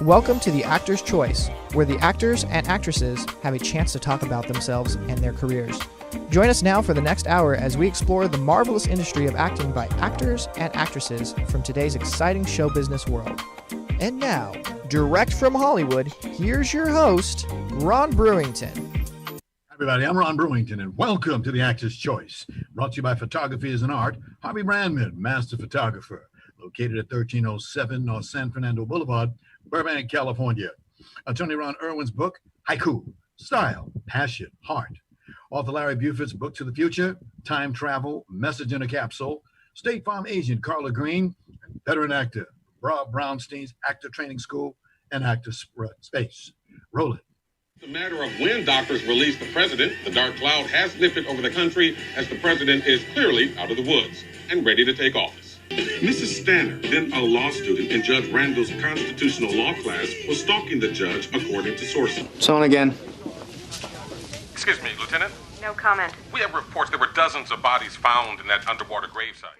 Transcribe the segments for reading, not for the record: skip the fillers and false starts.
Welcome to The Actor's Choice, where the actors and actresses have a chance to talk about themselves and their careers. Join us now for the next hour as we explore the marvelous industry of acting by actors and actresses from today's exciting show business world. And now, direct from Hollywood, here's your host, Ron Brewington. Hi everybody, I'm Ron Brewington, and welcome to The Actor's Choice, brought to you by Photography is an Art, Harvey Brandman, Master Photographer, located at 1307 North San Fernando Boulevard, Burbank, California. Attorney Ron Irwin's book, Haiku, Style, Passion, Heart. Author Larry Buford's book To the Future, Time Travel, Message in a Capsule. State Farm agent Carla Green, and veteran actor Rob Brownstein's Actor Training School and Actor Space. Roll it. It's a matter of when doctors release the president. The dark cloud has lifted over the country as the president is clearly out of the woods and ready to take office. Mrs. Stanner, then a law student in Judge Randall's constitutional law class, was stalking the judge, according to sources. It's on again. Excuse me, Lieutenant? No comment. We have reports there were dozens of bodies found in that underwater gravesite.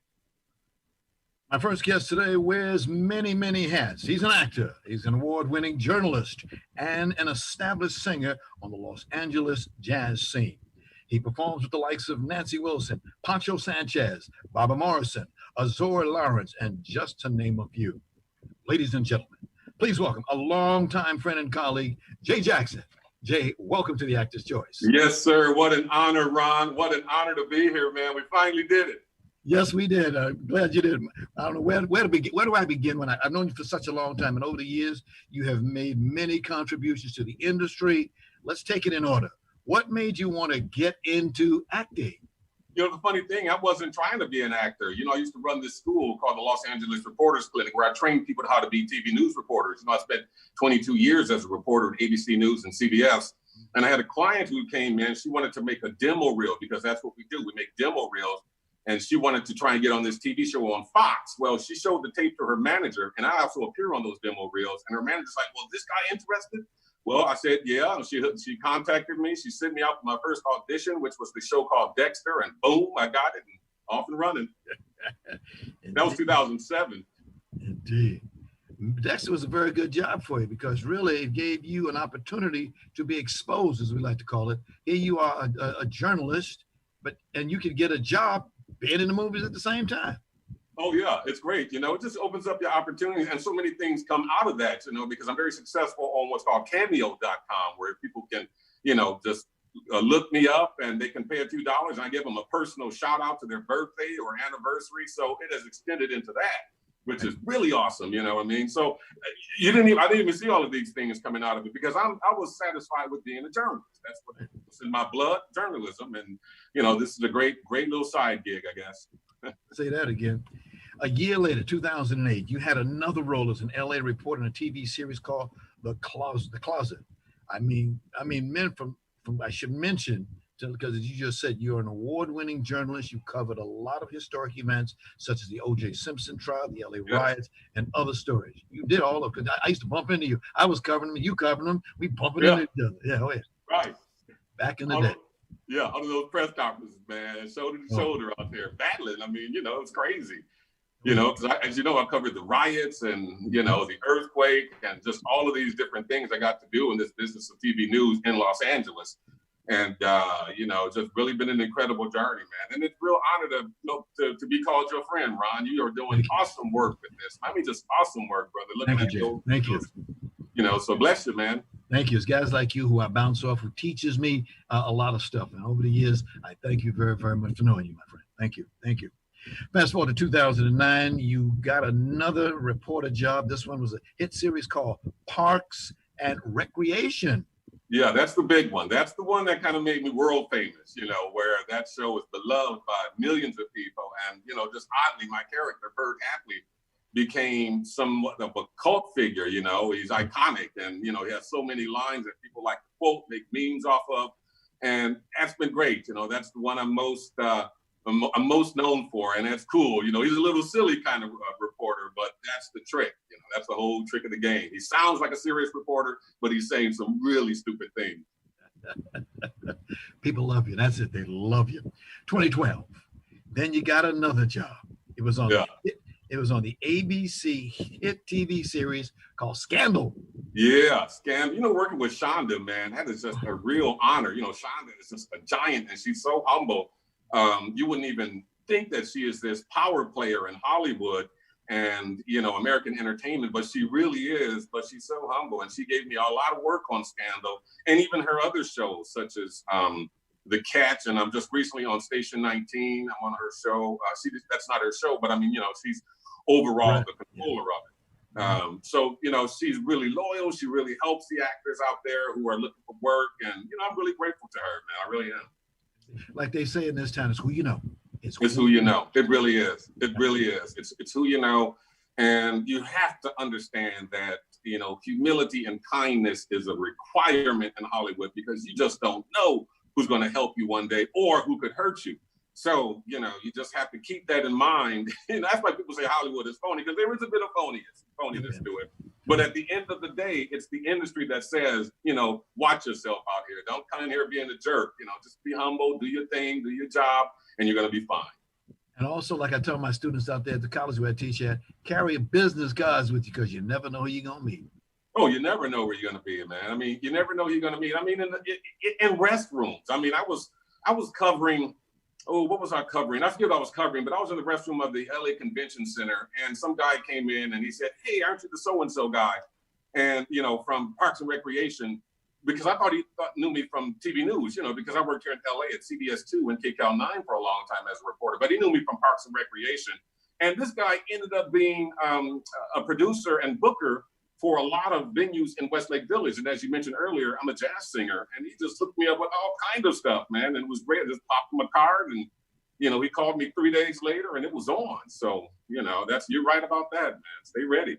My first guest today wears many, many hats. He's an actor, he's an award-winning journalist, and an established singer on the Los Angeles jazz scene. He performs with the likes of Nancy Wilson, Pancho Sanchez, Barbara Morrison, Azor Lawrence, and just to name a few. Ladies and gentlemen, please welcome a longtime friend and colleague, Jay Jackson. Jay, welcome to The Actor's Choice. Yes, sir. What an honor, Ron. What an honor to be here, man. We finally did it. Yes, we did. I'm glad you did. I don't know where to begin. Where do I begin when I've known you for such a long time, and over the years, you have made many contributions to the industry. Let's take it in order. What made you want to get into acting? You know, the funny thing, I wasn't trying to be an actor. You know, I used to run this school called the Los Angeles Reporters Clinic, where I trained people how to be TV news reporters. You know, I spent 22 years as a reporter at ABC News and CBS. And I had a client who came in. She wanted to make a demo reel, because that's what we do. We make demo reels. And she wanted to try and get on this TV show on Fox. Well, she showed the tape to her manager, and I also appear on those demo reels. And her manager's like, well, is this guy interested? Well, I said, yeah. And she contacted me. She sent me out for my first audition, which was the show called Dexter. And boom, I got it, and off and running. That was 2007. Indeed. Dexter was a very good job for you, because really it gave you an opportunity to be exposed, as we like to call it. Here you are, a journalist, and you could get a job being in the movies at the same time. Oh, yeah, it's great. You know, it just opens up your opportunities, and so many things come out of that, you know, because I'm very successful on what's called Cameo.com, where people can, you know, just look me up and they can pay a few dollars, and I give them a personal shout out to their birthday or anniversary. So it has extended into that, which is really awesome. You know what I mean? So I didn't even see all of these things coming out of it, because I was satisfied with being a journalist. That's what was in my blood, journalism. And, you know, this is a great little side gig, I guess. Say that again. A year later, 2008, you had another role as an LA reporter in a TV series called The Closet. I mean, men from I should mention, because as you just said, you're an award-winning journalist. You covered a lot of historic events, such as the O.J. Simpson trial, the LA riots, and other stories. You did all of it. I used to bump into you. I was covering them, you covering them. We bumping into each other. Yeah, oh yeah. Right. Back in the day. Yeah, under those press conferences, man, shoulder to shoulder out there battling. I mean, you know, it's crazy. You know, because as you know, I covered the riots and, you know, the earthquake and just all of these different things I got to do in this business of TV news in Los Angeles. And, you know, just really been an incredible journey, man. And it's a real honor to be called your friend, Ron. You are doing awesome work with this. I mean, just awesome work, brother. Thank you, Jay. Thank you. You know, so bless you, man. Thank you. It's guys like you who I bounce off, who teaches me a lot of stuff. And over the years, I thank you very, very much for knowing you, my friend. Thank you. Thank you. Fast forward to 2009, you got another reporter job. This one was a hit series called Parks and Recreation. Yeah, that's the big one. That's the one that kind of made me world famous, you know, where that show was beloved by millions of people. And, you know, just oddly, my character, Bert Hapley, became somewhat of a cult figure. You know, he's iconic, and, you know, he has so many lines that people like to quote, make memes off of. And that's been great. You know, that's the one I'm most known for, and that's cool. You know, he's a little silly kind of reporter, but that's the trick. You know, that's the whole trick of the game. He sounds like a serious reporter, but he's saying some really stupid things. People love you. That's it. They love you. 2012. Then you got another job. It was on the ABC hit TV series called Scandal. Yeah, Scam. You know, working with Shonda, man, that is just a real honor. You know, Shonda is just a giant, and she's so humble. You wouldn't even think that she is this power player in Hollywood and, you know, American entertainment, but she really is. But she's so humble, and she gave me a lot of work on Scandal, and even her other shows, such as The Catch. And I'm just recently on Station 19. I'm on her show. That's not her show, but I mean, you know, she's overall the controller of it. So, you know, she's really loyal. She really helps the actors out there who are looking for work. And, you know, I'm really grateful to her, man. I really am. Like they say in this town, it's who you know. It's who you know. It really is. It really is. It's who you know. And you have to understand that, you know, humility and kindness is a requirement in Hollywood, because you just don't know who's going to help you one day or who could hurt you. So, you know, you just have to keep that in mind. And that's why people say Hollywood is phony, because there is a bit of phoniness to it. But at the end of the day, it's the industry that says, you know, watch yourself out here. Don't come in here being a jerk. You know, just be humble, do your thing, do your job, and you're going to be fine. And also, like I tell my students out there at the college where I teach at, carry a business cards with you, because you never know who you're going to meet. Oh, you never know where you're going to be, man. I mean, you never know who you're going to meet. I mean, in restrooms. I mean, I was covering... Oh, what was I covering? I forget what I was covering, but I was in the restroom of the LA Convention Center, and some guy came in and he said, "Hey, aren't you the so-and-so guy?" And, you know, from Parks and Recreation, because I thought he knew me from TV news, you know, because I worked here in LA at CBS 2 and KCAL 9 for a long time as a reporter, but he knew me from Parks and Recreation. And this guy ended up being a producer and booker for a lot of venues in Westlake Village. And as you mentioned earlier, I'm a jazz singer, and he just hooked me up with all kinds of stuff, man. And it was great. I just popped him a card, and, you know, he called me 3 days later, and it was on. So, you know, you're right about that, man. Stay ready.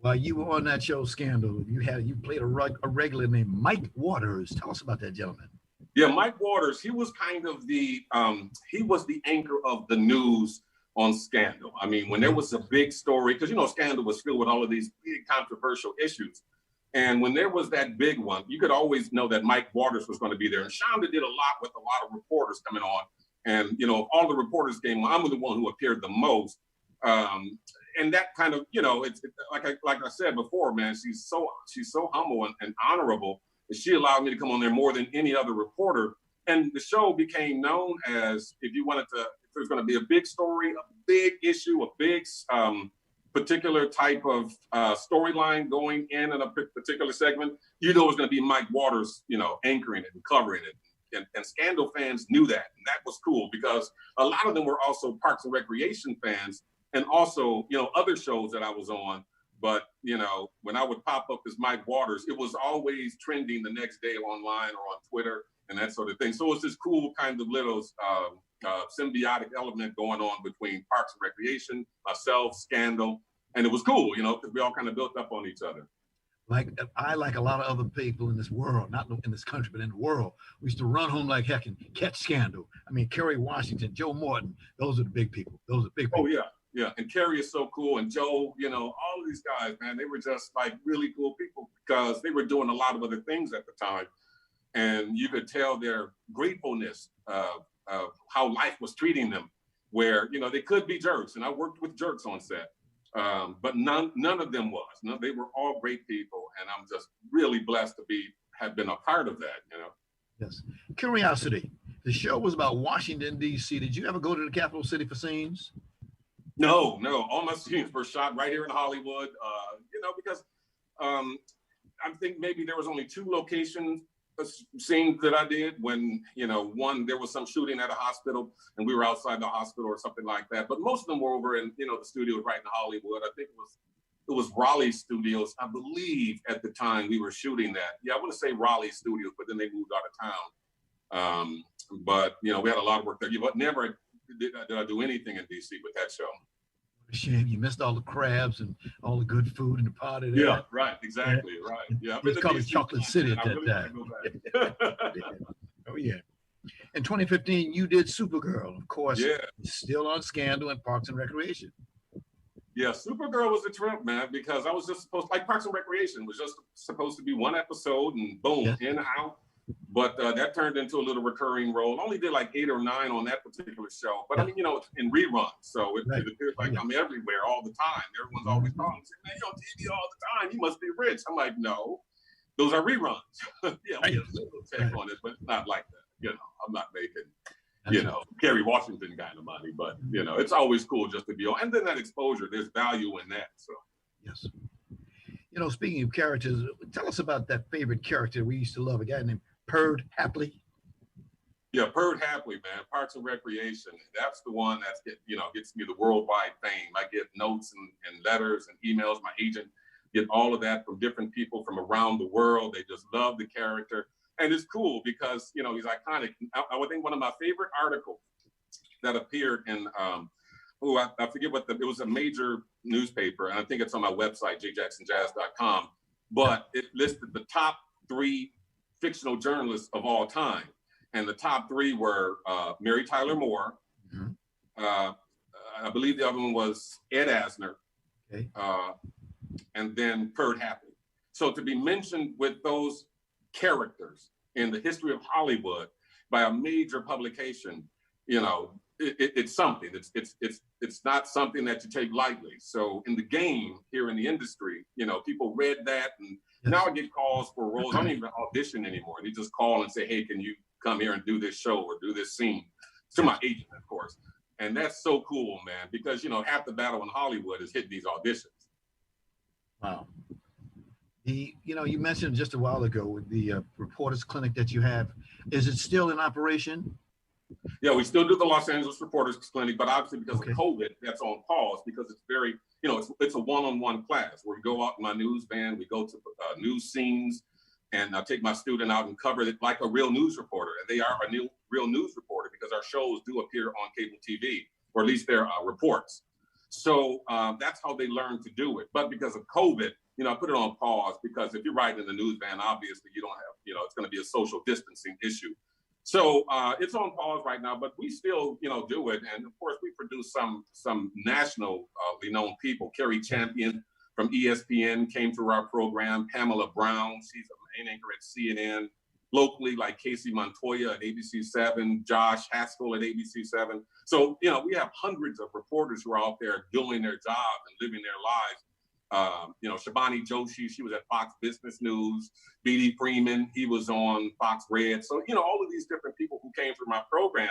While you were on that show, Scandal, you played a regular named Mike Waters. Tell us about that gentleman. Yeah, Mike Waters, he was kind of the anchor of the news on Scandal. I mean, when there was a big story, because, you know, Scandal was filled with all of these big controversial issues. And when there was that big one, you could always know that Mike Waters was going to be there. And Shonda did a lot with a lot of reporters coming on. And, you know, all the reporters came on, I'm the one who appeared the most. And that kind of, you know, it's like I said before, man, she's so humble and honorable that she allowed me to come on there more than any other reporter. And the show became known as, if there's going to be a big story, a big issue, a big particular type of storyline going in a particular segment, you know, it was going to be Mike Waters, you know, anchoring it and covering it. And Scandal fans knew that. And that was cool, because a lot of them were also Parks and Recreation fans, and also, you know, other shows that I was on. But, you know, when I would pop up as Mike Waters, it was always trending the next day online or on Twitter and that sort of thing. So it's this cool kind of little symbiotic element going on between Parks and Recreation, myself, Scandal, and it was cool, you know, because we all kind of built up on each other. Like a lot of other people in this world, not in this country, but in the world, we used to run home like heck and catch Scandal. I mean, Kerry Washington, Joe Morton, those are the big people. Those are big people. Oh, yeah. And Kerry is so cool. And Joe, you know, all of these guys, man, they were just like really cool people, because they were doing a lot of other things at the time. And you could tell their gratefulness of how life was treating them, where, you know, they could be jerks. And I worked with jerks on set. But none of them was. No, they were all great people, and I'm just really blessed to have been a part of that, you know. Yes. Curiosity. The show was about Washington, D.C. Did you ever go to the capital city for scenes? No. All my scenes were shot right here in Hollywood, you know, because I think maybe there was only 2 locations scenes that I did when, you know, one, there was some shooting at a hospital and we were outside the hospital or something like that. But most of them were over in, you know, the studios right in Hollywood. I think it was Raleigh Studios, I believe, at the time we were shooting that. Yeah, I want to say Raleigh Studios, but then they moved out of town. But, you know, we had a lot of work there. But never did I do anything in D.C. with that show. Shame you missed all the crabs and all the good food and the party there. Yeah, right, exactly, right. Yeah, it's called the Chocolate City at that time. Oh yeah. In 2015, you did Supergirl, of course. Yeah. Still on Scandal and Parks and Recreation. Yeah, Supergirl was a trip, man, because I was just supposed, like Parks and Recreation was just supposed to be one episode and boom, in, out. But that turned into a little recurring role. I only did like 8 or 9 on that particular show. But I mean, it's in reruns. So it appears like I'm everywhere all the time. Everyone's always calling and saying, man, you're on TV all the time. You must be rich. I'm like, no, those are reruns. Yeah, we have a little take on it, but not like that. I'm not making, Kerry Washington kind of money. But, it's always cool just to be on. And then that exposure, there's value in that. So, yes. Speaking of characters, tell us about that favorite character we used to love, a guy named Perd Hapley. Yeah, Perd Hapley, man, Parks and Recreation. That's the one that's gets me the worldwide fame. I get notes and letters and emails. My agent get all of that from different people from around the world. They just love the character. And it's cool because, he's iconic. I would think one of my favorite articles that appeared in, I forget it was a major newspaper, and I think it's on my website, jjacksonjazz.com, but it listed the top 3 fictional journalists of all time. And the top 3 were Mary Tyler Moore. Mm-hmm. I believe the other one was Ed Asner. Okay. And then Perd Hapley. So to be mentioned with those characters in the history of Hollywood by a major publication, it's something. It's not something that you take lightly. So in the game here in the industry, people read that, and now I get calls for roles. I don't even audition anymore. They just call and say, hey, can you come here and do this show or do this scene? To my agent, of course. And that's so cool, man, because, half the battle in Hollywood is hitting these auditions. Wow. You mentioned just a while ago the reporters clinic that you have. Is it still in operation? Yeah, we still do the Los Angeles Reporters Clinic, but obviously because of COVID, that's on pause because it's very, it's a one-on-one class where we go out in my news van, we go to news scenes, and I take my student out and cover it like a real news reporter. And they are a real news reporter because our shows do appear on cable TV, or at least they're reports. So that's how they learn to do it. But because of COVID, I put it on pause because if you're riding in the news van, obviously you don't have, it's going to be a social distancing issue. So it's on pause right now, but we still, do it. And of course, we produce some nationally known people. Kerry Champion from ESPN came through our program. Pamela Brown, she's a main anchor at CNN. Locally, like Casey Montoya at ABC7, Josh Haskell at ABC7. So, we have hundreds of reporters who are out there doing their job and living their lives. Shabani Joshi, she was at Fox Business News. B.D. Freeman, he was on Fox Red. So, all of these different people who came through my program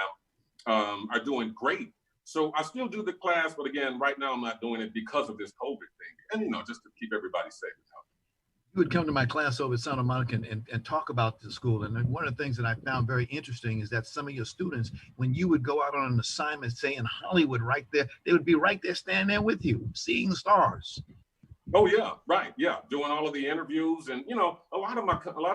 are doing great. So I still do the class, but again, right now I'm not doing it because of this COVID thing. And, just to keep everybody safe and healthy. You would come to my class over at Santa Monica and talk about the school. And one of the things that I found very interesting is that some of your students, when you would go out on an assignment, say in Hollywood right there, they would be right there standing there with you, seeing the stars. Oh yeah, right, yeah, doing all of the interviews, and a lot of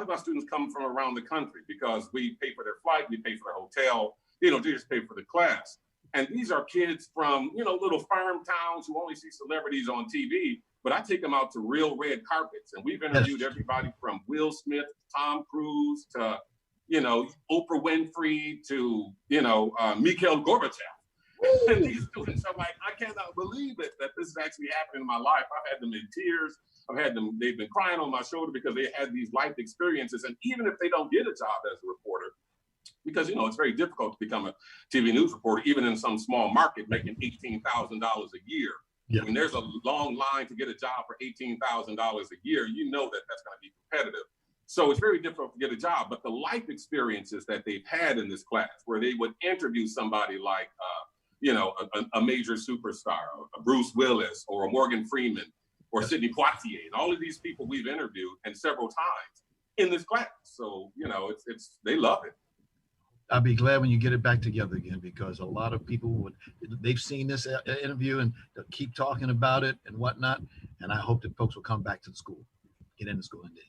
my students come from around the country because we pay for their flight, we pay for their hotel, they just pay for the class. And these are kids from little farm towns who only see celebrities on TV, but I take them out to real red carpets, and we've interviewed everybody from Will Smith, Tom Cruise, to Oprah Winfrey, to Mikhail Gorbachev. And these students are like, I cannot believe it that this is actually happening in my life. I've had them in tears. They've been crying on my shoulder because they had these life experiences. And even if they don't get a job as a reporter, because, it's very difficult to become a TV news reporter, even in some small market making $18,000 a year. Yeah. When there's a long line to get a job for $18,000 a year, that that's going to be competitive. So it's very difficult to get a job. But the life experiences that they've had in this class, where they would interview somebody like, a major superstar, a Bruce Willis or a Morgan Freeman or Sidney Poitier, and all of these people we've interviewed and several times in this class. So, they love it. I'll be glad when you get it back together again, because a lot of people they've seen this interview and they'll keep talking about it and whatnot. And I hope that folks will come back to the school, get into school indeed.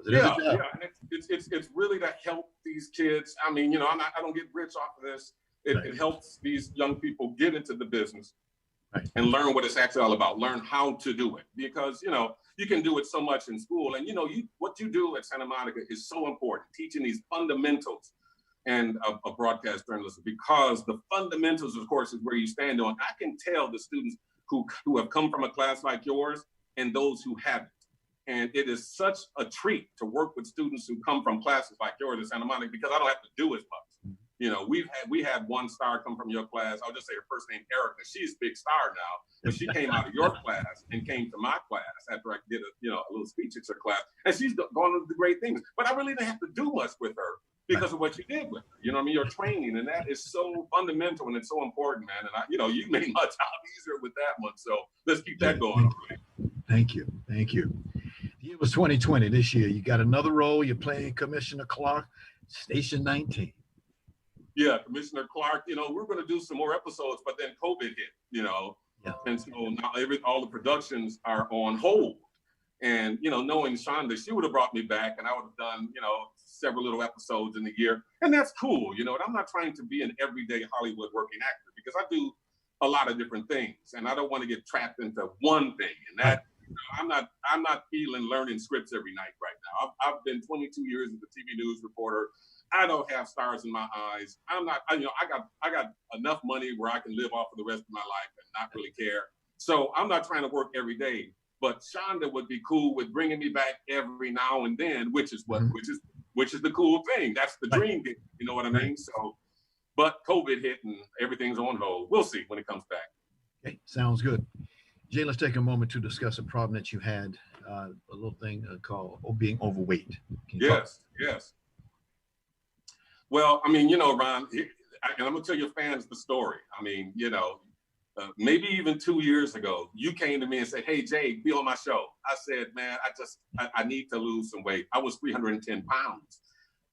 Yeah. It's really to help these kids. I mean, I don't get rich off of this. It helps these young people get into the business and learn what it's actually all about, learn how to do it. Because, you can do it so much in school. And, what you do at Santa Monica is so important, teaching these fundamentals and of broadcast journalism, because the fundamentals, of course, is where you stand on. I can tell the students who have come from a class like yours and those who haven't. And it is such a treat to work with students who come from classes like yours at Santa Monica, because I don't have to do as much. You know, we had one star come from your class. I'll just say her first name, Erica. She's a big star now, but she came out of your class and came to my class after I did a little speech at her class, and she's gone to do great things. But I really didn't have to do much with her because of what you did with her. You know what I mean? Your training, and that is so fundamental and it's so important, man. And you made my job easier with that one. So let's keep that going. Thank you. It was 2020 this year. You got another role. You're playing Commissioner Clark, Station 19. Yeah, Commissioner Clark, we're going to do some more episodes, but then COVID hit, Yeah. And so now all the productions are on hold. And, knowing Shonda, she would have brought me back and I would have done, several little episodes in the year. And that's cool, and I'm not trying to be an everyday Hollywood working actor, because I do a lot of different things and I don't want to get trapped into one thing. And that, I'm not feeling learning scripts every night right now. I've been 22 years as a TV news reporter. I don't have stars in my eyes. I got enough money where I can live off for the rest of my life and not really care. So I'm not trying to work every day. But Shonda would be cool with bringing me back every now and then, which is the cool thing. That's the dream. You know what I mean? So, but COVID hit and everything's on hold. We'll see when it comes back. Okay, sounds good. Jay, let's take a moment to discuss a problem that you had, a little thing called being overweight. Yes. Well, I mean, Ron, and I'm going to tell your fans the story. I mean, maybe even 2 years ago, you came to me and said, "Hey, Jay, be on my show." I said, "Man, I need to lose some weight." I was 310 pounds,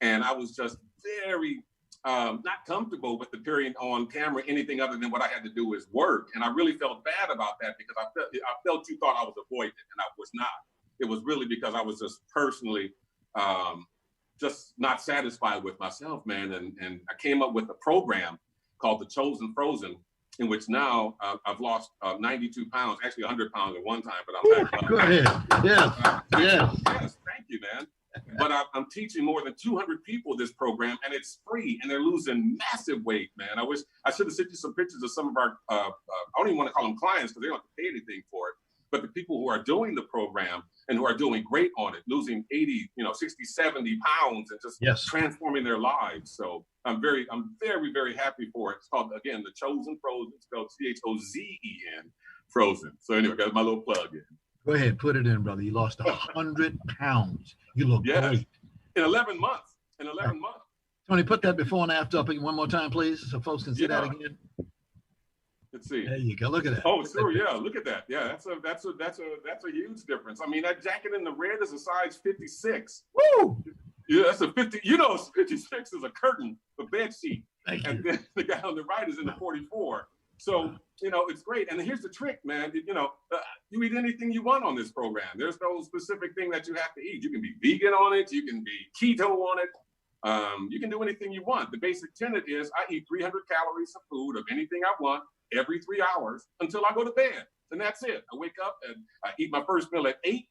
and I was just very not comfortable with appearing on camera, anything other than what I had to do is work. And I really felt bad about that, because I felt you thought I was avoiding it, and I was not. It was really because I was just personally just not satisfied with myself, man. And I came up with a program called The Chosen Frozen, in which now I've lost 92 pounds, actually 100 pounds at one time, but I'm back up. Go ahead. Yes. Yes, thank you, man. But I'm teaching more than 200 people this program, and it's free, and they're losing massive weight, man. I should have sent you some pictures of some of our, I don't even want to call them clients because they don't have to pay anything for it, but the people who are doing the program and who are doing great on it, losing 80, 60, 70 pounds and just transforming their lives. So I'm very, very happy for it. It's called, again, The Chosen Frozen, spelled CHOZEN, Frozen. So anyway, got my little plug in. Go ahead, put it in, brother. You lost 100 pounds. You look great. In 11 months. In 11 months. Tony, put that before and after up one more time, please, so folks can see that again. Let's see. There you go. Look at that. Oh, sure. Yeah. Look at that. Yeah. That's a huge difference. I mean, that jacket in the red is a size 56. Woo! Yeah, that's a 50. 56 is a curtain, a bed sheet. Thank you. And then the guy on the right is in the 44. So, it's great. And here's the trick, man. You eat anything you want on this program. There's no specific thing that you have to eat. You can be vegan on it. You can be keto on it. You can do anything you want. The basic tenet is I eat 300 calories of food of anything I want every 3 hours until I go to bed. And that's it. I wake up and I eat my first meal at 8.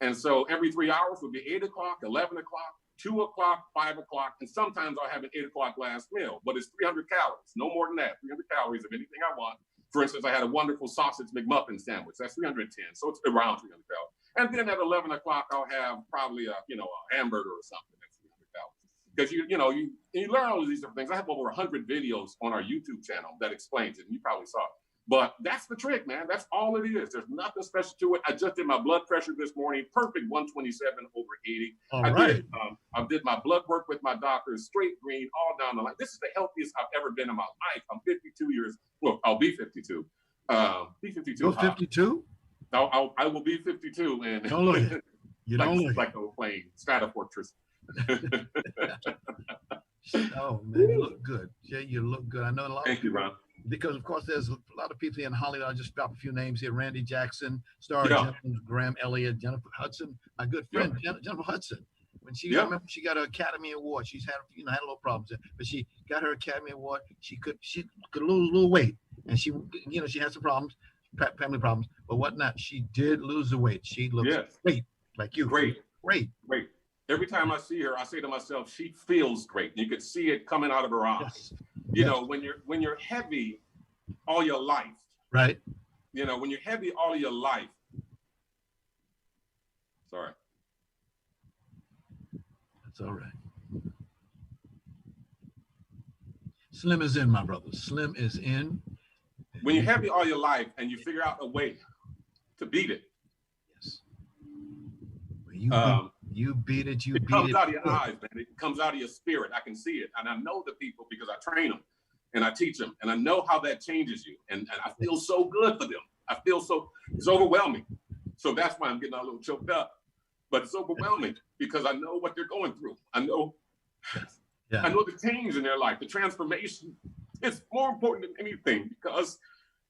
And so every 3 hours would be 8 o'clock, 11 o'clock, 2 o'clock, 5 o'clock, and sometimes I'll have an 8 o'clock last meal, but it's 300 calories, no more than that, 300 calories of anything I want. For instance, I had a wonderful sausage McMuffin sandwich, that's 310, so it's around 300 calories. And then at 11 o'clock, I'll have probably a hamburger or something, that's 300 calories. Because you learn all of these different things. I have over 100 videos on our YouTube channel that explains it, and you probably saw it. But that's the trick, man. That's all it is. There's nothing special to it. I just did my blood pressure this morning. Perfect 127 over 80. I did my blood work with my doctor, straight green, all down the line. This is the healthiest I've ever been in my life. I'm 52 years. Well, I'll be 52. Be 52. You're 52? I will be 52. And don't look it. You don't look like a plane, Stratofortress. Oh, man, you look good. Jay, you look good. I know a lot. Thank you, Ron. Because, of course, there's a lot of people here in Hollywood. I'll just drop a few names here. Randy Jackson, Star Jones, Graham Elliott, Jennifer Hudson, my good friend, Jennifer Hudson. When she, I remember she got her Academy Award. She's had, had a little problems, but she got her Academy Award. She could lose a little weight, and she had some problems, family problems, but whatnot. She did lose the weight. She looks great, like you. Great. Every time I see her, I say to myself, she feels great. You could see it coming out of her eyes. When you're heavy all your life, right? When you're heavy all your life. Sorry. That's all right. Slim is in, my brother. Slim is in. When you're happy all your life and you figure out a way to beat it. Yes. Well, you beat it. It comes out of your eyes, man. It comes out of your spirit. I can see it. And I know the people because I train them and I teach them. And I know how that changes you. And I feel so good for them. I feel so, it's overwhelming. So that's why I'm getting a little choked up. But it's overwhelming because I know what they're going through. I know the change in their life, the transformation. It's more important than anything because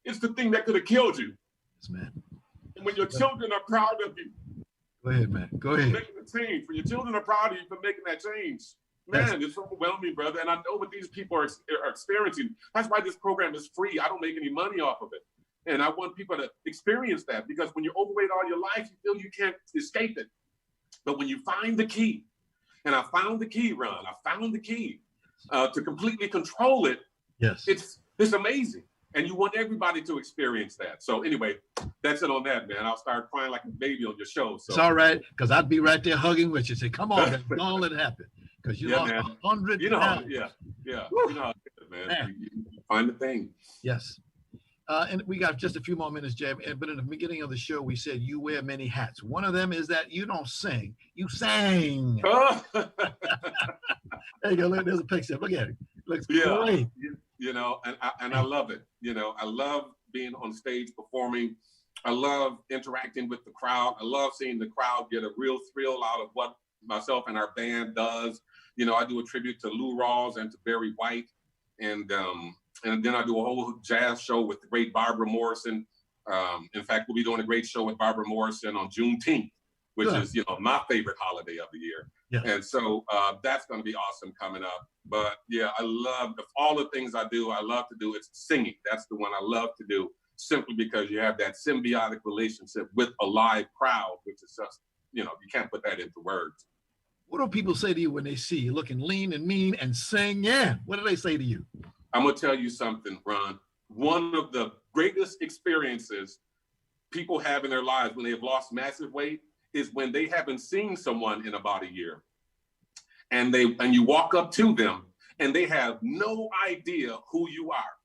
it's the thing that could have killed you. Yes, man. And when your children are proud of you. Go ahead, man. Go ahead. Making the change. When your children are proud of you for making that change. Man, it's overwhelming, brother. And I know what these people are experiencing. That's why this program is free. I don't make any money off of it. And I want people to experience that because when you're overweight all your life, you feel you can't escape it. But when you find the key, and I found the key, Ron, I found the key to completely control it. Yes. It's amazing. And you want everybody to experience that. So anyway, that's it on that, man. I'll start crying like a baby on your show. So. It's all right, because I'd be right there hugging with you. Say, come on, man. Don't let it happen. Because you lost 100 pounds. Yeah. Woo. You know how it is, man. You find the thing. Yes. And we got just a few more minutes, Jay. But in the beginning of the show, we said you wear many hats. One of them is that you don't sing, you sang. There you go. Look, there's a picture. Look at it. Looks great. You know, and I love it. You know, I love being on stage performing. I love interacting with the crowd. I love seeing the crowd get a real thrill out of what myself and our band does. You know, I do a tribute to Lou Rawls and to Barry White. And then I do a whole jazz show with the great Barbara Morrison. In fact, we'll be doing a great show with Barbara Morrison on Juneteenth, which is, you know, my favorite holiday of the year. Yeah. And so that's going to be awesome coming up. But yeah, I love all the things I do. I love to do it's singing. That's the one I love to do simply because you have that symbiotic relationship with a live crowd, which is just, you know, you can't put that into words. What do people say to you when they see you looking lean and mean and singing? What do they say to you? I'm going to tell you something, Ron. One of the greatest experiences people have in their lives when they've lost massive weight is when they haven't seen someone in about a year. And you walk up to them and they have no idea who you are.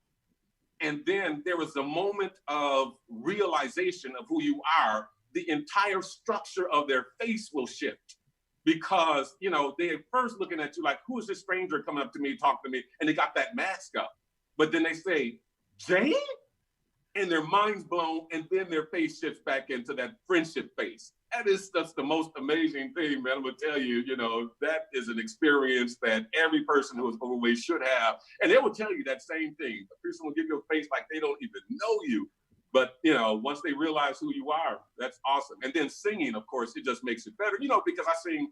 And then there is a moment of realization of who you are. The entire structure of their face will shift. Because, you know, they're first looking at you like, who is this stranger coming up to me, talking to me? And they got that mask up. But then they say, Jane? And their mind's blown. And then their face shifts back into that friendship face. That is just the most amazing thing, man. I'm going to tell you, you know, that is an experience that every person who is overweight should have. And they will tell you that same thing. A person will give you a face like they don't even know you. But, you know, once they realize who you are, that's awesome. And then singing, of course, it just makes it better, you know, because I sing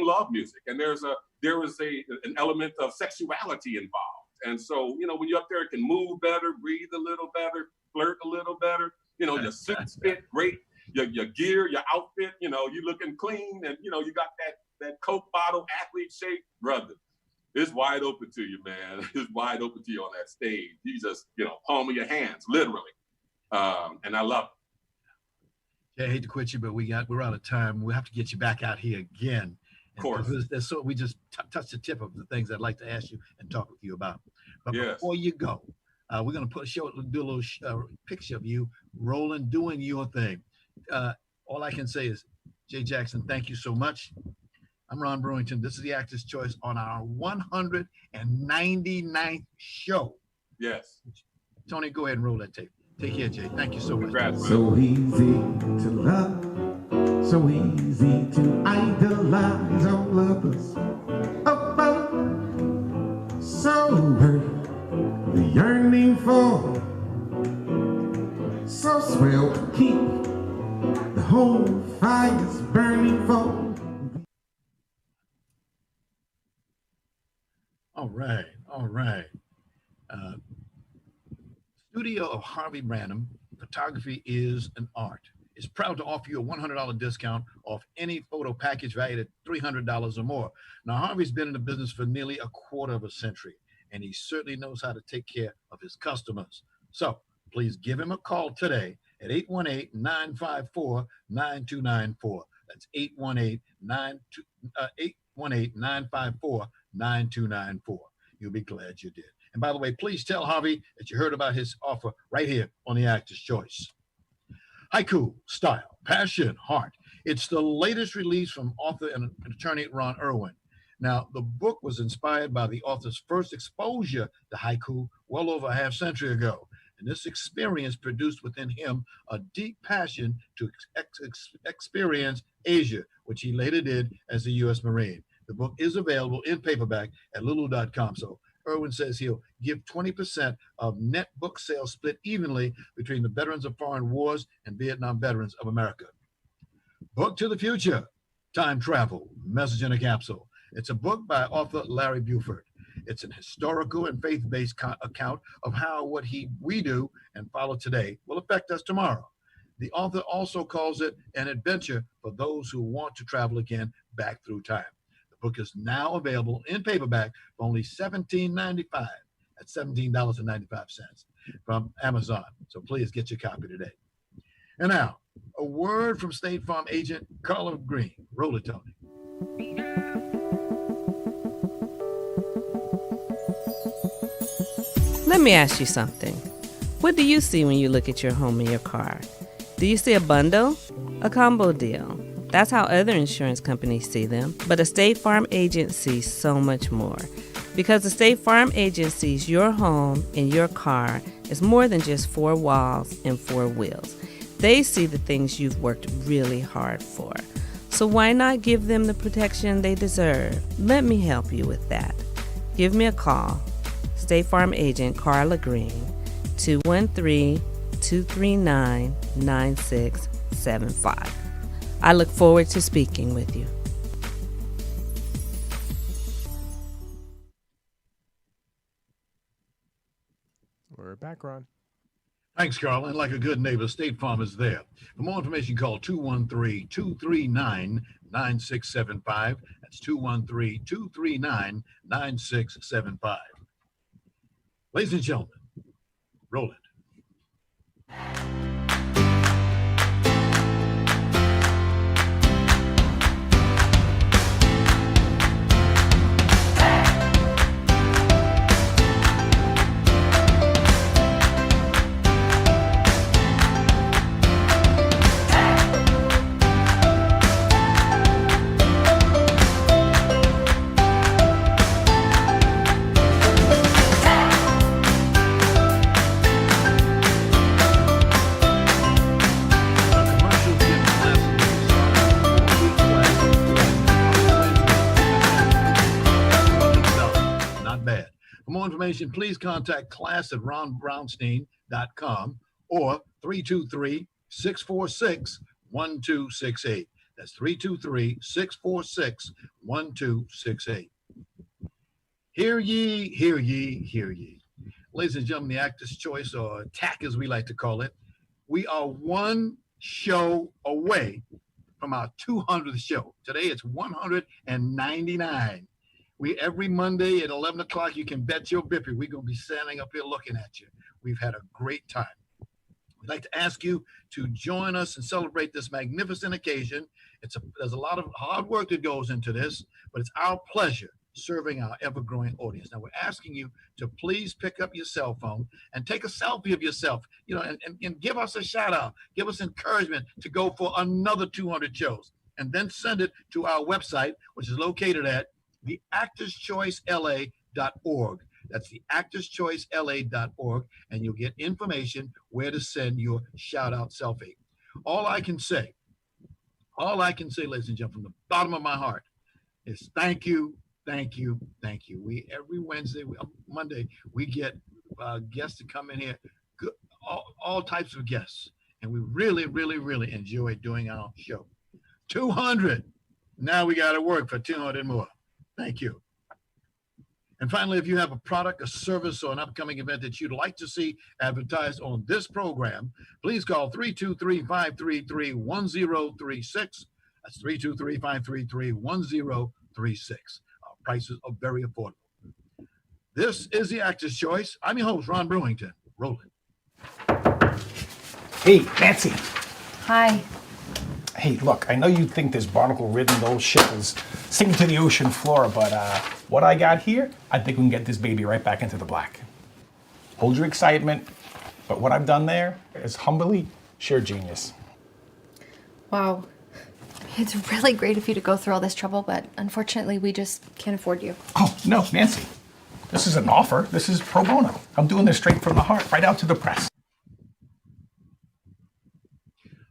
love music and there is an element of sexuality involved. And so, you know, when you're up there, it can move better, breathe a little better, flirt a little better, you know, your suits fit great, your gear, your outfit, you know, you looking clean and, you know, you got that Coke bottle athlete shape, brother. It's wide open to you, man. It's wide open to you on that stage. You just, you know, palm of your hands, literally. And I love it. Yeah, I hate to quit you, but we're out of time. We'll have to get you back out here again. Of course. So we just touched the tip of the things I'd like to ask you and talk with you about. But yes. Before you go, we're going to do a little picture of you rolling, doing your thing. All I can say is, Jay thank you so much. I'm Ron Brewington. This is the Actor's Choice on our 199th show. Yes. Tony, go ahead and roll that tape. Take care, Jay. Thank you so much. Congrats, so easy to love, so easy to idolize all others. Above, so hurt, the yearning for, so swell to keep the whole fires burning for. All right. Studio of Harvey Branham, Photography is an Art, is proud to offer you a $100 discount off any photo package valued at $300 or more. Now, Harvey's been in the business for nearly a quarter of a century, and he certainly knows how to take care of his customers. So please give him a call today at 818-954-9294. That's 818-954-9294. You'll be glad you did. And by the way, please tell Harvey that you heard about his offer right here on the Actor's Choice. Haiku, style, passion, heart. It's the latest release from author and attorney Ron Irwin. Now, the book was inspired by the author's first exposure to haiku well over a half century ago. And this experience produced within him a deep passion to experience Asia, which he later did as a U.S. Marine. The book is available in paperback at lulu.com. So Irwin says he'll give 20% of net book sales split evenly between the veterans of foreign wars and Vietnam veterans of America. Book to the Future, Time Travel, Message in a Capsule. It's a book by author Larry Buford. It's an historical and faith-based account of how what we do and follow today will affect us tomorrow. The author also calls it an adventure for those who want to travel again back through time. The book is now available in paperback for only $17.95. That's $17.95 from Amazon. So please get your copy today. And now, a word from State Farm agent Carla Green. Roll it, Tony. Let me ask you something. What do you see when you look at your home and your car? Do you see a bundle? A combo deal? That's how other insurance companies see them. But a State Farm agent sees so much more. Because the State Farm agent sees your home and your car as more than just four walls and four wheels. They see the things you've worked really hard for. So why not give them the protection they deserve? Let me help you with that. Give me a call. State Farm agent Carla Green, 213-239-9675. I look forward to speaking with you. We're back, Ron. Thanks, Carl. And like a good neighbor, State Farm is there. For more information, call 213-239-9675. That's 213-239-9675. Ladies and gentlemen, roll it. Please contact class@ronbrownstein.com or 323-646-1268. That's 323-646-1268. Hear ye, hear ye, hear ye. Ladies and gentlemen, the Actor's Choice, or TAC as we like to call it, we are one show away from our 200th show. Today it's 199. Every Monday at 11 o'clock, you can bet your bippy we're going to be standing up here looking at you. We've had a great time. We'd like to ask you to join us and celebrate this magnificent occasion. There's a lot of hard work that goes into this, but it's our pleasure serving our ever-growing audience. Now, we're asking you to please pick up your cell phone and take a selfie of yourself, and give us a shout-out. Give us encouragement to go for another 200 shows, and then send it to our website, which is located at theactorschoicela.org. That's theactorschoicela.org, and you'll get information where to send your shout-out selfie. All I can say, ladies and gentlemen, from the bottom of my heart is thank you, thank you, thank you. Every Monday, we get guests to come in here, all types of guests, and we really, really, really enjoy doing our show. 200. Now we got to work for 200 more. Thank you. And finally, if you have a product, a service, or an upcoming event that you'd like to see advertised on this program, please call 323-533-1036. That's 323-533-1036. Our prices are very affordable. This is the Actor's Choice. I'm your host, Ron Brewington. Roll it. Hey, Nancy. Hi. Hey, look, I know you think this barnacle-ridden old ship is sinking to the ocean floor, but what I got here, I think we can get this baby right back into the black. Hold your excitement, but what I've done there is humbly sheer genius. Wow. It's really great of you to go through all this trouble, but unfortunately, we just can't afford you. Oh, no, Nancy. This is an offer. This is pro bono. I'm doing this straight from the heart, right out to the press.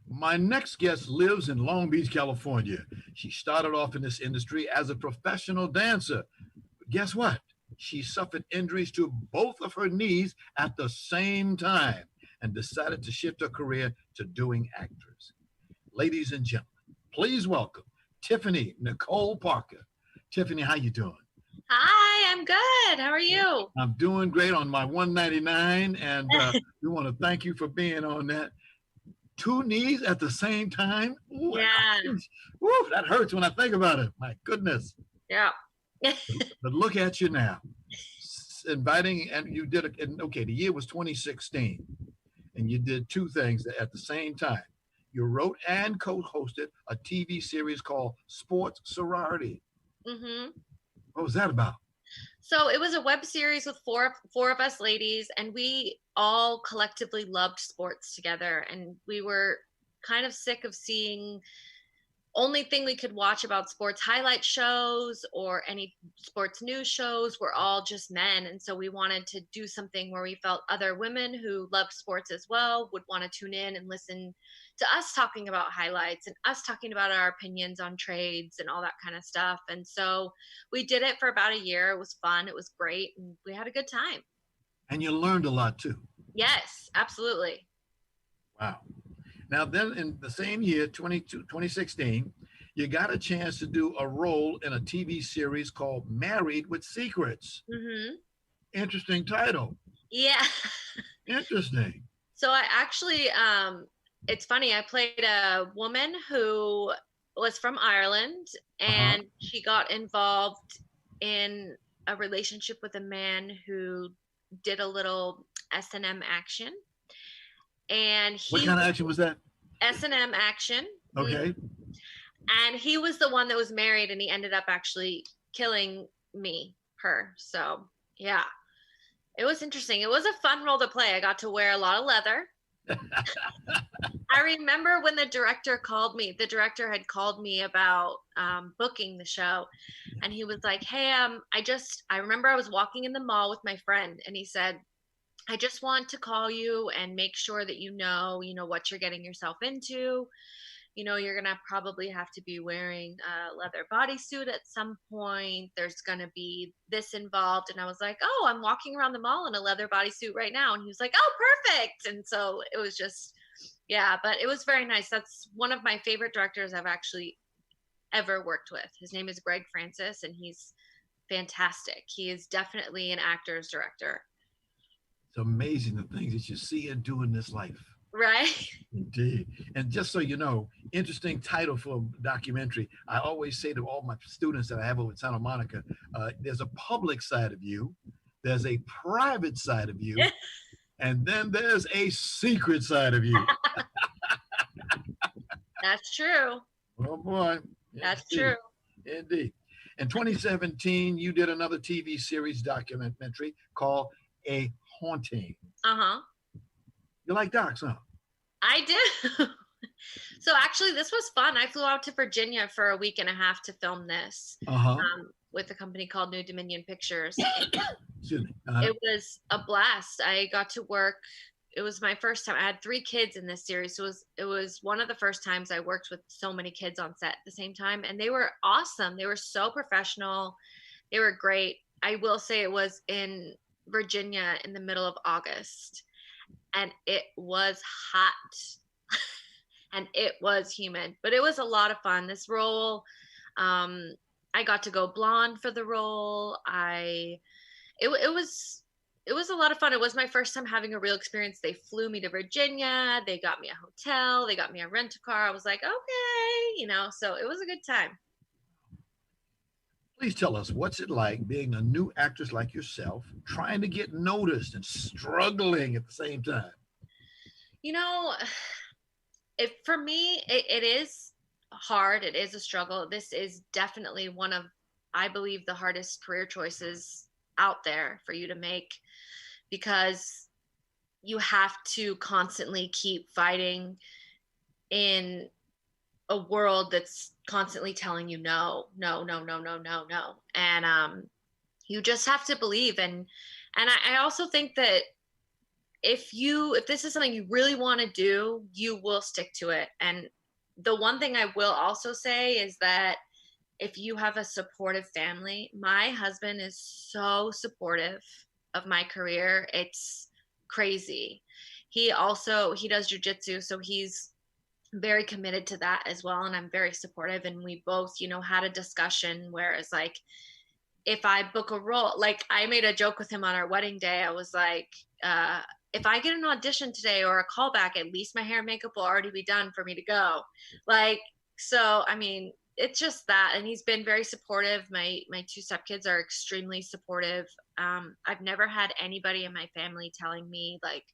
My next guest lives in Long Beach, California. She started off in this industry as a professional dancer. But guess what? She suffered injuries to both of her knees at the same time and decided to shift her career to doing actors. Ladies and gentlemen, please welcome Tiffany Nicole Parker. Tiffany, how you doing? Hi, I'm good. How are you? I'm doing great on my 199, and we want to thank you for being on that. 2 knees at the same time? Ooh, Yeah. Woo, that hurts when I think about it. My goodness. Yeah. But look at you now. Inviting, and you did, okay, the year was 2016, and you did 2 things at the same time. You wrote and co-hosted a TV series called Sports Sorority. Mm-hmm. What was that about? So it was a web series with four of us ladies, and we all collectively loved sports together. And we were kind of sick of seeing only thing we could watch about sports highlight shows or any sports news shows were all just men. And so we wanted to do something where we felt other women who loved sports as well would want to tune in and listen to us talking about highlights and us talking about our opinions on trades and all that kind of stuff. And so we did it for about a year. It was fun. It was great. And we had a good time. And you learned a lot too. Yes, absolutely. Wow. Now then in the same year, 2016, you got a chance to do a role in a TV series called Married with Secrets. Mm-hmm. Interesting title. Yeah. Interesting. So I actually, it's funny, I played a woman who was from Ireland, and she got involved in a relationship with a man who did a little S&M action. And What kind of action was that? S&M action. Okay. And he was the one that was married, and he ended up actually killing her. So yeah, it was interesting. It was a fun role to play. I got to wear a lot of leather. I remember when the director had called me about booking the show, and he was like, hey, I remember I was walking in the mall with my friend, and he said, I just want to call you and make sure that you know what you're getting yourself into. You're going to probably have to be wearing a leather bodysuit at some point. There's going to be this involved. And I was like, oh, I'm walking around the mall in a leather bodysuit right now. And he was like, oh, perfect. And so it was just, yeah, but it was very nice. That's one of my favorite directors I've actually ever worked with. His name is Greg Francis, and he's fantastic. He is definitely an actor's director. It's amazing the things that you see and do in this life. Right. Indeed. And just so you know, interesting title for a documentary. I always say to all my students that I have over at Santa Monica, there's a public side of you, there's a private side of you, and then there's a secret side of you. That's true. Oh boy. That's Indeed. true. Indeed. In 2017, you did another TV series documentary called A Haunting. Uh-huh. You like docs, huh? I do. So actually, this was fun. I flew out to Virginia for a week and a half to film this with a company called New Dominion Pictures. Excuse me. It was a blast. I got to work. It was my first time. I had 3 kids in this series. So it was one of the first times I worked with so many kids on set at the same time. And they were awesome. They were so professional. They were great. I will say it was in Virginia in the middle of August. And it was hot and it was humid, but it was a lot of fun. This role, I got to go blonde for the role. It was a lot of fun. It was my first time having a real experience. They flew me to Virginia. They got me a hotel. They got me a rent-a-car. I was like, okay, so it was a good time. Please tell us, what's it like being a new actress like yourself, trying to get noticed and struggling at the same time? For me, it is hard. It is a struggle. This is definitely one of, I believe, the hardest career choices out there for you to make, because you have to constantly keep fighting in a world that's constantly telling you no, no, no, no, no, no, no. And you just have to believe. And I also think that if this is something you really want to do, you will stick to it. And the one thing I will also say is that if you have a supportive family, my husband is so supportive of my career. It's crazy. He does jujitsu, so he's very committed to that as well. And I'm very supportive. And we both, had a discussion where it's like, if I book a role, like I made a joke with him on our wedding day. I was like, if I get an audition today or a callback, at least my hair and makeup will already be done for me to go. Like, so, I mean, it's just that. And he's been very supportive. My two stepkids are extremely supportive. I've never had anybody in my family telling me like,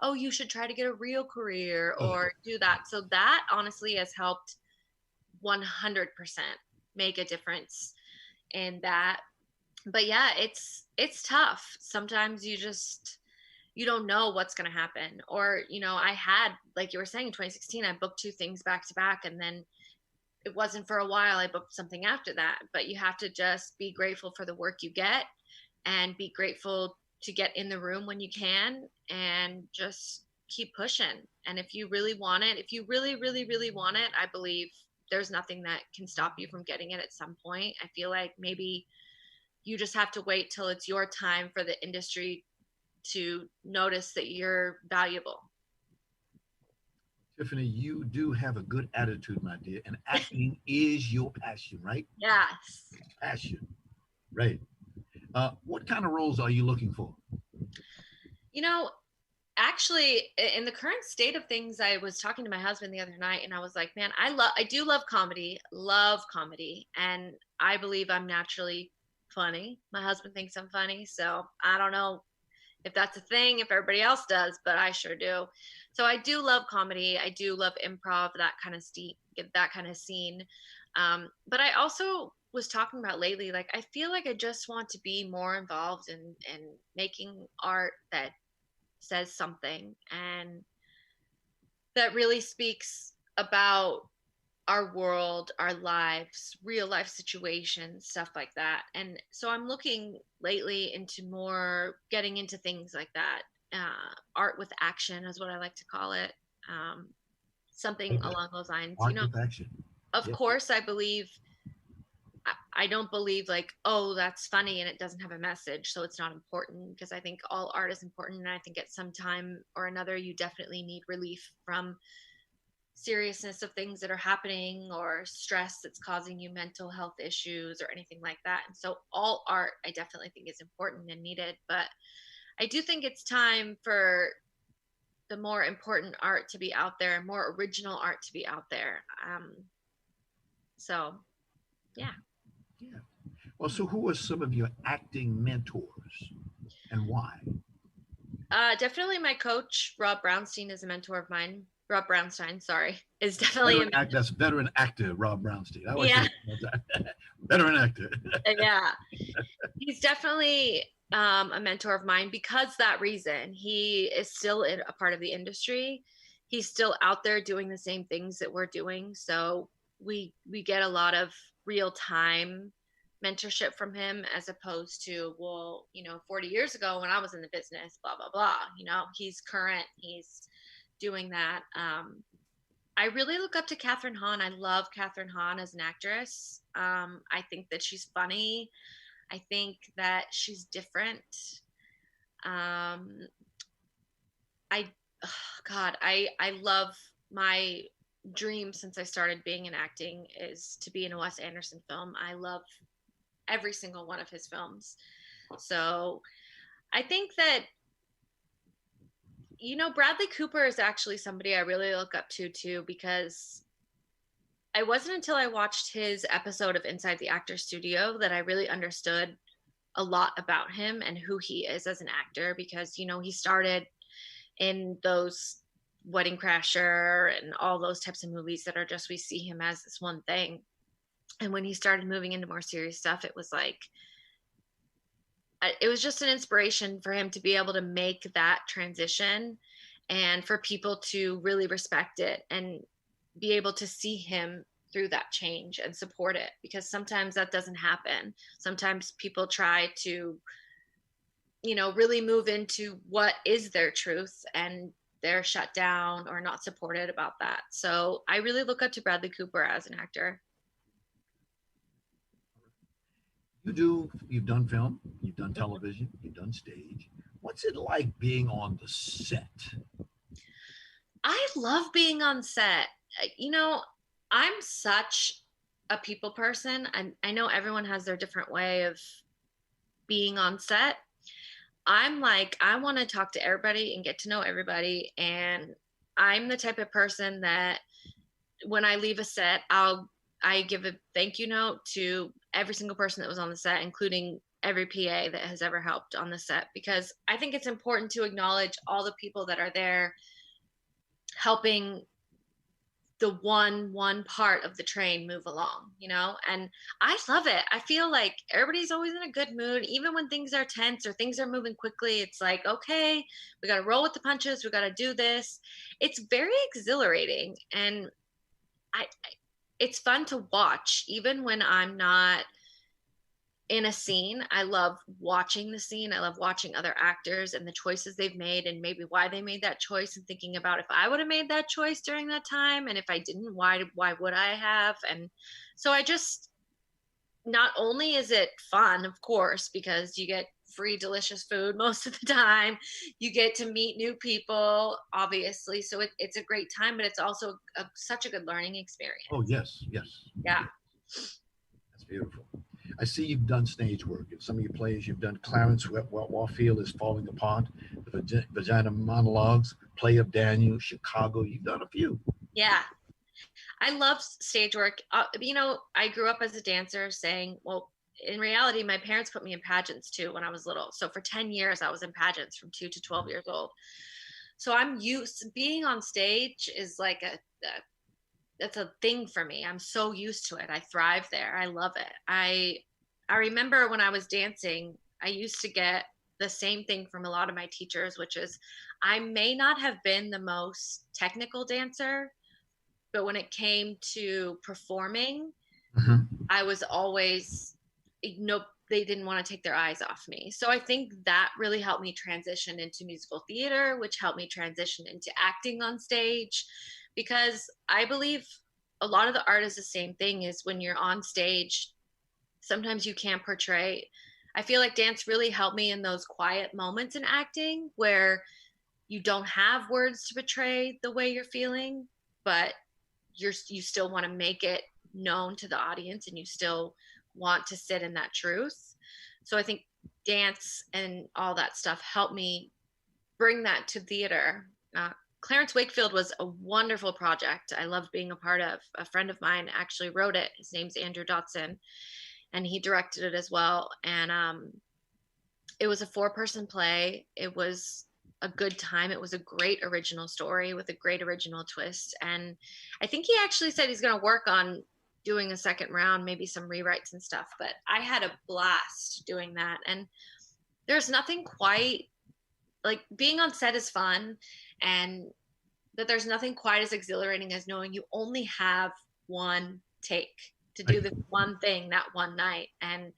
oh, you should try to get a real career or do that. So that honestly has helped 100% make a difference in that. But yeah, it's tough. Sometimes you don't know what's going to happen. Or, I had, like you were saying, in 2016, I booked 2 things back to back, and then it wasn't for a while. I booked something after that. But you have to just be grateful for the work you get and be grateful to get in the room when you can and just keep pushing. And if you really want it, if you really, really, really want it, I believe there's nothing that can stop you from getting it at some point. I feel like maybe you just have to wait till it's your time for the industry to notice that you're valuable. Tiffany, you do have a good attitude, my dear, and acting is your passion, right? Yes. Passion, right. What kind of roles are you looking for? Actually, in the current state of things, I was talking to my husband the other night, and I was like, man, I do love comedy, and I believe I'm naturally funny. My husband thinks I'm funny, so I don't know if that's a thing, if everybody else does, but I sure do. So I do love comedy. I do love improv, that kind of scene. But I also was talking about lately, like, I feel like I just want to be more involved in making art that says something and that really speaks about our world, our lives, real life situations, stuff like that. And so I'm looking lately into more getting into things like that. Art with action is what I like to call it. Something along those lines. Art with action. Of course, I don't believe like, oh, that's funny and it doesn't have a message, so it's not important, because I think all art is important. And I think at some time or another, you definitely need relief from seriousness of things that are happening or stress that's causing you mental health issues or anything like that. And so all art, I definitely think, is important and needed. But I do think it's time for the more important art to be out there, more original art to be out there. So, yeah. Yeah. Well, so who are some of your acting mentors and why? Definitely my coach, Rob Brownstein, is a mentor of mine. Rob Brownstein, sorry, is definitely that's veteran actor Rob Brownstein. I yeah. Veteran actor. Yeah. He's definitely a mentor of mine because that reason. He is still a part of the industry. He's still out there doing the same things that we're doing. So we get a lot of real time mentorship from him, as opposed to, 40 years ago when I was in the business, blah, blah, blah. He's current. He's doing that. I really look up to Catherine Hahn. I love Catherine Hahn as an actress. I think that she's funny. I think that she's different. I love my dream since I started being in acting is to be in a Wes Anderson film. I love every single one of his films. So I think that, Bradley Cooper is actually somebody I really look up to too, because it wasn't until I watched his episode of Inside the Actor Studio that I really understood a lot about him and who he is as an actor, because, he started in those Wedding Crasher and all those types of movies that are just, we see him as this one thing. And when he started moving into more serious stuff, it was like, it was just an inspiration for him to be able to make that transition and for people to really respect it and be able to see him through that change and support it, because sometimes that doesn't happen. Sometimes people try to, you know, really move into what is their truth and they're shut down or not supported about that. So I really look up to Bradley Cooper as an actor. You've done film, you've done television, you've done stage. What's it like being on the set? I love being on set. You know, I'm such a people person. I know everyone has their different way of being on set. I'm like, I want to talk to everybody and get to know everybody. And I'm the type of person that when I leave a set, I give a thank you note to every single person that was on the set, including every PA that has ever helped on the set, because I think it's important to acknowledge all the people that are there helping the one part of the train move along, you know? And I love it. I feel like everybody's always in a good mood. Even when things are tense or things are moving quickly, it's like, okay, we got to roll with the punches. We got to do this. It's very exhilarating. And it's fun to watch, even when I'm not in a scene. I love watching the scene. I love watching other actors and the choices they've made and maybe why they made that choice, and thinking about if I would have made that choice during that time, and if I didn't, why would I have? And so I just, not only is it fun, of course, because you get free delicious food most of the time, you get to meet new people, obviously, so it's a great time, but it's also such a good learning experience. Oh yes. Yeah, That's beautiful. I see you've done stage work. In some of your plays, you've done Clarence Warfield is Falling Apart, the Vagina Monologues, Play of Daniel, Chicago. You've done a few. yeah. I love stage work. You know, I grew up as a dancer, well, in reality, my parents put me in pageants too when I was little. So for 10 years, I was in pageants from 2 to 12 years old. So I'm used, being on stage is like that's a thing for me. I'm so used to it. I thrive there. I love it. I remember when I was dancing, I used to get the same thing from a lot of my teachers, which is I may not have been the most technical dancer, but when it came to performing, I was always, they didn't want to take their eyes off me. So I think that really helped me transition into musical theater, which helped me transition into acting on stage, because I believe a lot of the art is the same thing. Is when you're on stage, sometimes you can't portray. I feel like dance really helped me in those quiet moments in acting where you don't have words to portray the way you're feeling, but you still want to make it known to the audience and you still want to sit in that truth. So I think dance and all that stuff helped me bring that to theater. Clarence Wakefield was a wonderful project. I loved being a part of. A friend of mine actually wrote it. His name's Andrew Dotson, and he directed it as well. And it was a 4-person play. It was a good time. It was a great original story with a great original twist. And I think he actually said he's going to work on doing a second round, maybe some rewrites and stuff. But I had a blast doing that. And there's nothing quite like being on set is fun, and that there's nothing quite as exhilarating as knowing you only have one take to do this one thing that one night. And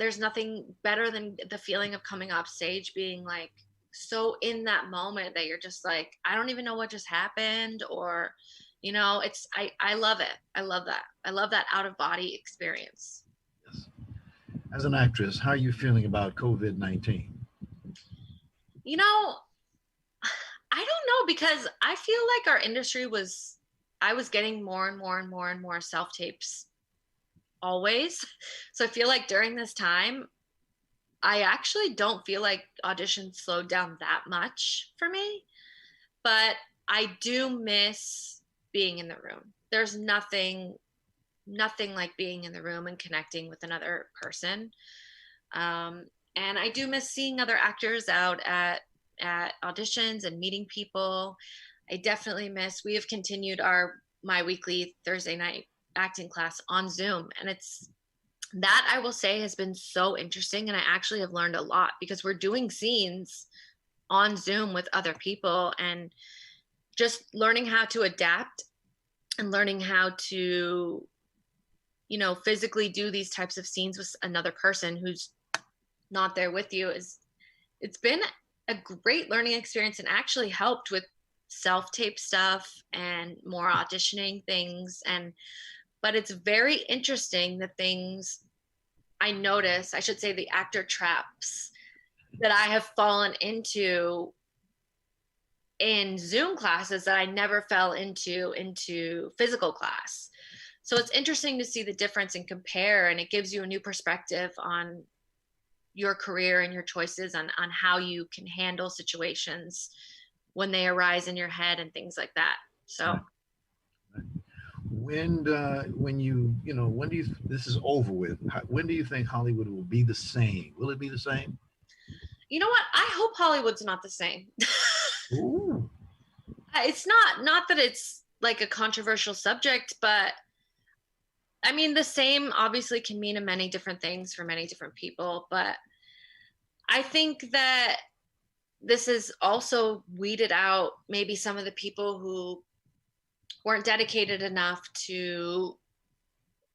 there's nothing better than the feeling of coming off stage being like so in that moment that you're just like, I don't even know what just happened, or you know, I love it. I love that. I love that out of body experience. Yes. As an actress, how are you feeling about COVID-19? You know, I don't know, because I feel like our industry I was getting more and more and more and more self-tapes always. So I feel like during this time, I actually don't feel like auditions slowed down that much for me, but I do miss being in the room. There's nothing like being in the room and connecting with another person. And I do miss seeing other actors out at at auditions and meeting people. I definitely miss. We have continued my weekly Thursday night acting class on Zoom, and it's that I will say has been so interesting, and I actually have learned a lot because we're doing scenes on Zoom with other people and just learning how to adapt and learning how to, you know, physically do these types of scenes with another person who's not there with you. It's been a great learning experience and actually helped with self-tape stuff and more auditioning things. But it's very interesting the things I notice, I should say the actor traps that I have fallen into in Zoom classes that I never fell into physical class. So it's interesting to see the difference and compare, and it gives you a new perspective on your career and your choices on how you can handle situations when they arise in your head and things like that. So when do you, this is over with, when do you think Hollywood will be the same? Will it be the same? You know what? I hope Hollywood's not the same. Ooh. It's not that it's like a controversial subject, but I mean, the same obviously can mean many different things for many different people, but I think that this has also weeded out maybe some of the people who weren't dedicated enough to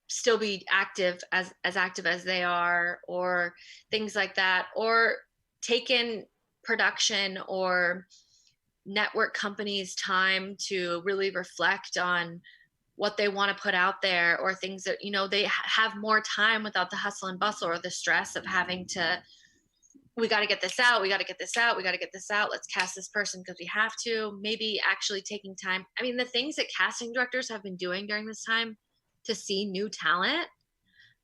still be active as active as they are, or things like that, or taken production or network companies time to really reflect on what they want to put out there, or things that, you know, they have more time without the hustle and bustle or the stress of having to, we got to get this out, we got to get this out, we got to get this out, let's cast this person because we have to. Maybe actually taking time. I mean, the things that casting directors have been doing during this time to see new talent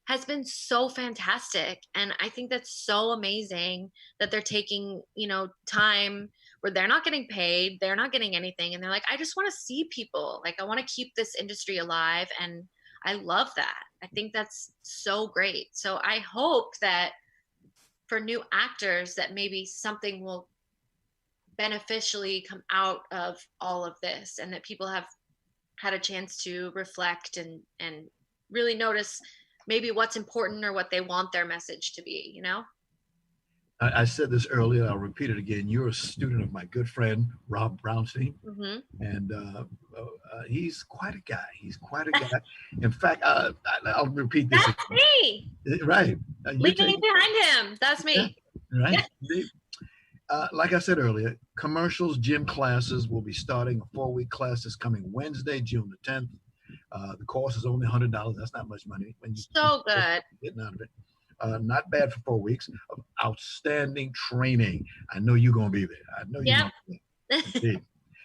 has been so fantastic. And I think that's so amazing that they're taking, you know, time where they're not getting paid, they're not getting anything. And they're like, I just want to see people. Like, I want to keep this industry alive. And I love that. I think that's so great. So I hope that for new actors that maybe something will beneficially come out of all of this, and that people have had a chance to reflect and really notice maybe what's important or what they want their message to be, you know? I said this earlier, I'll repeat it again. You're a student of my good friend, Rob Brownstein. Mm-hmm. And he's quite a guy. He's quite a guy. In fact, I'll repeat this. That's me. Right. Leaving behind him. That's me. Yeah, right. Like I said earlier, commercials, gym classes will be starting. A 4-week class is coming Wednesday, June the 10th. The course is only $100. That's not much money. When you so good. Getting out of it. Not bad for 4 weeks of outstanding training. I know you're going to be there. I know you're going to be there.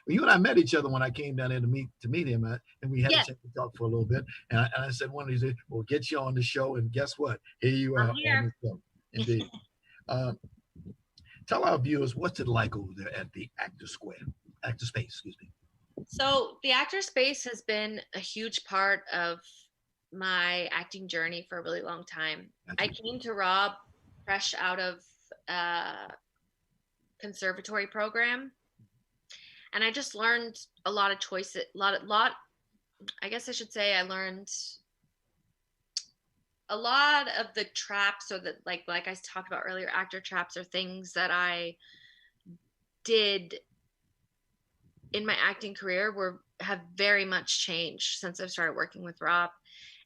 Well, you and I met each other when I came down there to meet him, and we had a chance to talk for a little bit. And I said one of these days, we'll get you on the show. And guess what? Here you are on the show. Indeed. Tell our viewers, what's it like over there at the Actor Space, excuse me. So the Actor Space has been a huge part of my acting journey for a really long time. I came to Rob fresh out of a conservatory program, and I just learned a lot of choices, I guess I should say I learned a lot of the traps, or the like I talked about earlier, actor traps, or things that I did in my acting career have very much changed since I've started working with Rob.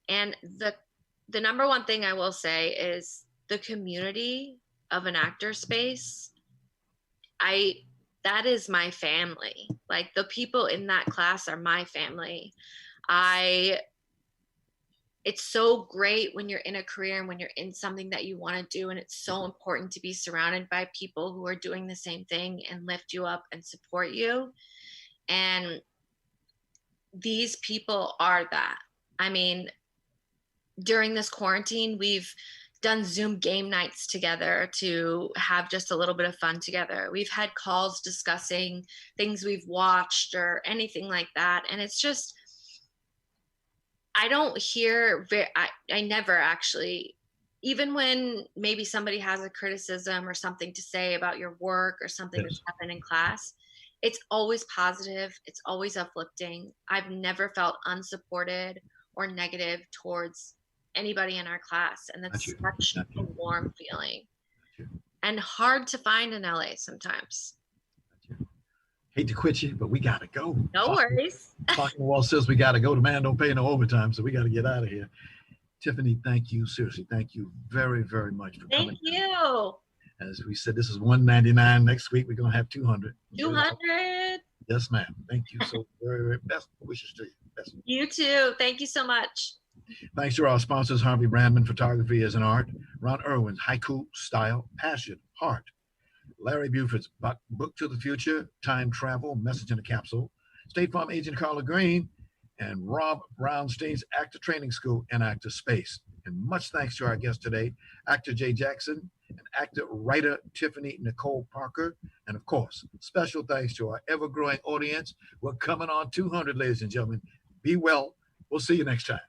And the number one thing I will say is the community of an actor space. That is my family. Like, the people in that class are my family. It's so great when you're in a career and when you're in something that you want to do. And it's so important to be surrounded by people who are doing the same thing and lift you up and support you. And these people are that. I mean, during this quarantine, we've done Zoom game nights together to have just a little bit of fun together. We've had calls discussing things we've watched or anything like that. And it's just, I don't hear, I never actually even when maybe somebody has a criticism or something to say about your work or something that's happened in class, it's always positive. It's always uplifting. I've never felt unsupported or negative towards anybody in our class. And that's such a warm feeling and hard to find in LA sometimes. Hate to quit you, but we got to go. No worries. Talking Wall says we got to go. The man don't pay no overtime, so we got to get out of here. Tiffany, thank you. Seriously, thank you very, very much for coming. Thank you. As we said, this is $199. Next week, we're going to have 200. 200. Yes, ma'am. Thank you so very, very best wishes to you. Best. You too. Thank you so much. Thanks to our sponsors, Harvey Brandman Photography as an Art, Ron Irwin's Haiku, Style, Passion, Heart, Larry Buford's Book to the Future, Time Travel, Message in a Capsule, State Farm Agent Carla Green, and Rob Brownstein's Actor Training School and Actor Space. And much thanks to our guest today, actor Jay Jackson and actor-writer Tiffany Nicole Parker. And of course, special thanks to our ever-growing audience. We're coming on 200, ladies and gentlemen. Be well. We'll see you next time.